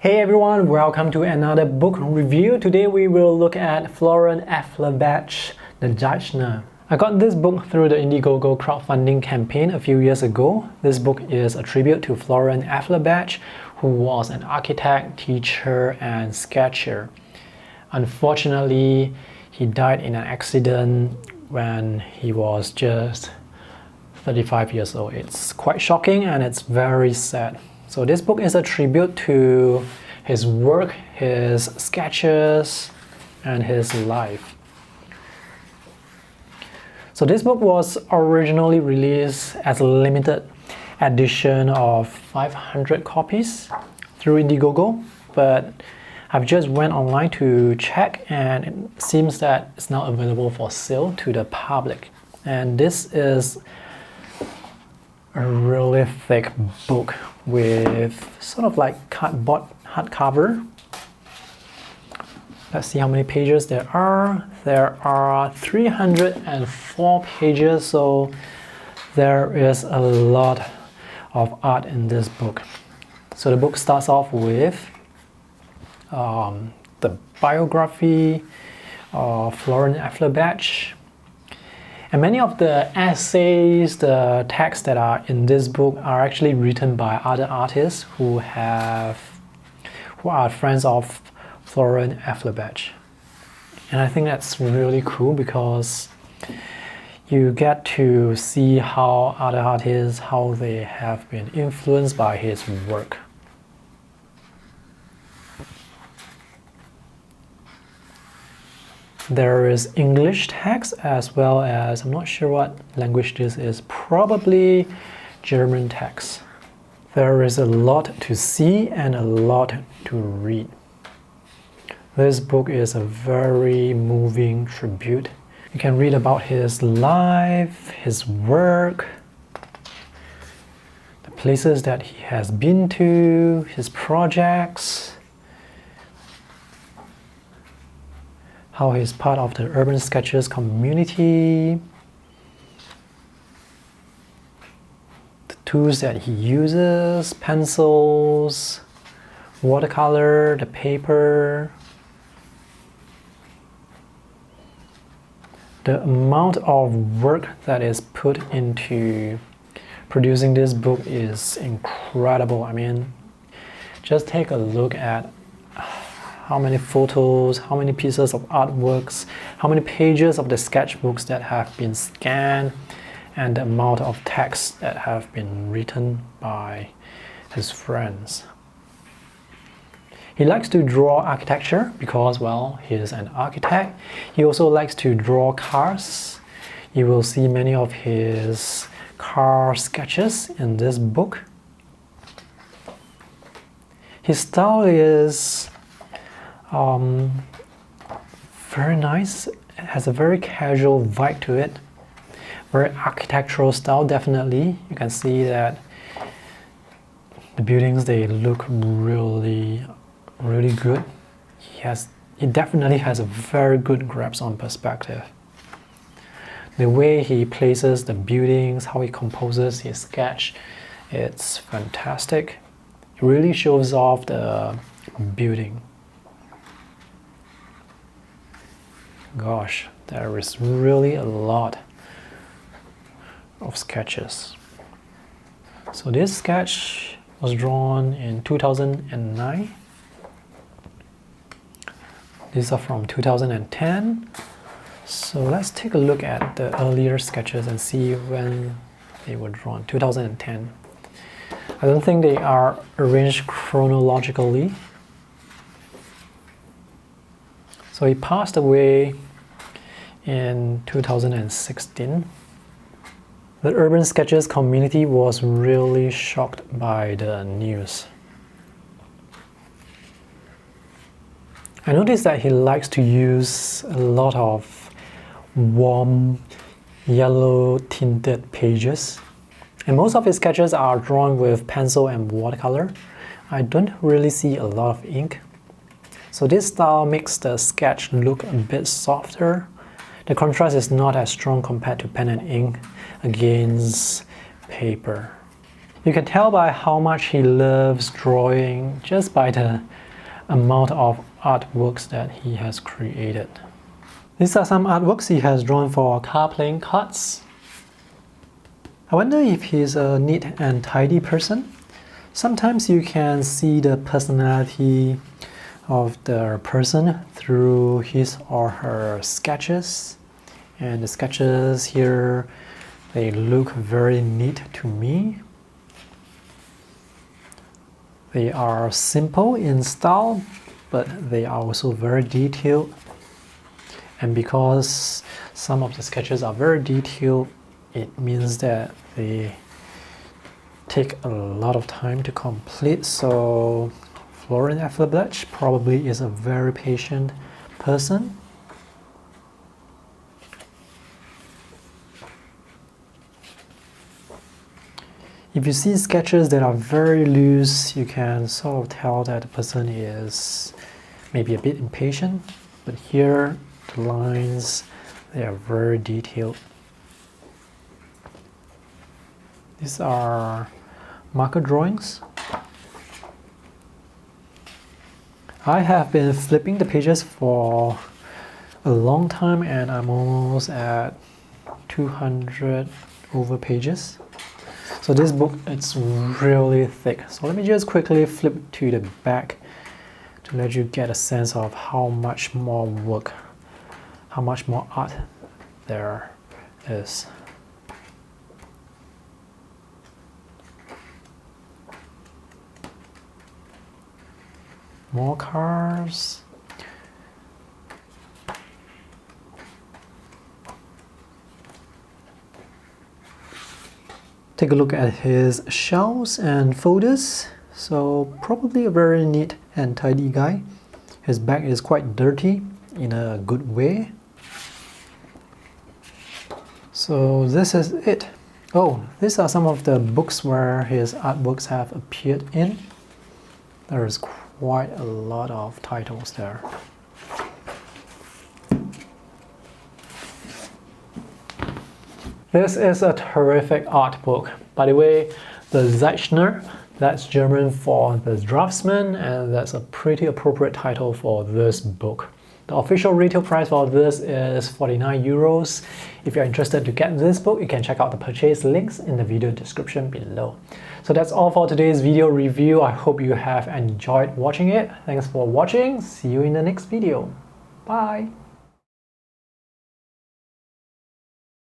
Hey everyone, welcome to another book review. Today we will look at Florian Afflerbach Der Zeichner. I got this book through the Indiegogo crowdfunding campaign a few years ago. This book is a tribute to Florian Afflerbach, who was an architect, teacher, and sketcher. Unfortunately, he died in an accident when he was just 35 years old. It's quite shocking and it's very sad. So this book is a tribute to his work, his sketches, and his life. So this book was originally released as a limited edition of 500 copies through Indiegogo, but I've just went online to check and it seems that it's now available for sale to the public. And this is a really thick book with sort of like cardboard hardcover. Let's see how many pages there are. There are 304 pages, so there is a lot of art in this book. So the book starts off with the biography of Florian Afflerbach. And many of the essays, the texts that are in this book are actually written by other artists who are friends of Florian Afflerbach. And I think that's really cool because you get to see how other artists, how they have been influenced by his work. There is English text as well as, I'm not sure what language this is, probably German text. There is a lot to see and a lot to read. This book is a very moving tribute. You can read about his life, his work, the places that he has been to, his projects, how he's part of the urban sketches community, the tools that he uses, pencils, watercolor, the paper. The amount of work that is put into producing this book is incredible. I mean, just take a look at how many photos, how many pieces of artworks, how many pages of the sketchbooks that have been scanned, and the amount of text that have been written by his friends. He likes to draw architecture because, well, he is an architect. He also likes to draw cars. You will see many of his car sketches in this book. His style is very nice. It has a very casual vibe to it. Very architectural style, definitely. You can see that the buildings, they look really good. He definitely has a very good grasp on perspective. The way he places the buildings, how he composes his sketch, it's fantastic. It really shows off the building. Gosh, there is really a lot of sketches. So this sketch was drawn in 2009. These are from 2010. So let's take a look at the earlier sketches and see when they were drawn. 2010. I don't think they are arranged chronologically. So he passed away in 2016. The urban sketches community was really shocked by the news. I noticed that he likes to use a lot of warm yellow tinted pages. And most of his sketches are drawn with pencil and watercolor. I don't really see a lot of ink. So this style makes the sketch look a bit softer. The contrast is not as strong compared to pen and ink against paper. You can tell by how much he loves drawing just by the amount of artworks that he has created. These are some artworks he has drawn for car playing cards. I wonder if he's a neat and tidy person. Sometimes you can see the personality of the person through his or her sketches. And the sketches here, they look very neat to me. They are simple in style, but they are also very detailed. And because some of the sketches are very detailed, it means that they take a lot of time to complete. So Florian Afflerbach probably is a very patient person. If you see sketches that are very loose, you can sort of tell that the person is maybe a bit impatient. But here, the lines, they are very detailed. These are marker drawings. I have been flipping the pages for a long time and I'm almost at 200 over pages. So this book, it's really thick. So let me just quickly flip to the back to let you get a sense of how much more work, how much more art there is. More cars. Take a look at his shelves and folders. So probably a very neat and tidy guy. His bag is quite dirty in a good way. So this is it. Oh, these are some of the books where his artworks have appeared in. There is quite a lot of titles there. This is a terrific art book. By the way, Der Zeichner, that's German for the draftsman, and that's a pretty appropriate title for this book. The official retail price for this is 49 euros. If you're interested to get this book, you can check out the purchase links in the video description below. So that's all for today's video review. I hope you have enjoyed watching it. Thanks for watching. See you in the next video. Bye.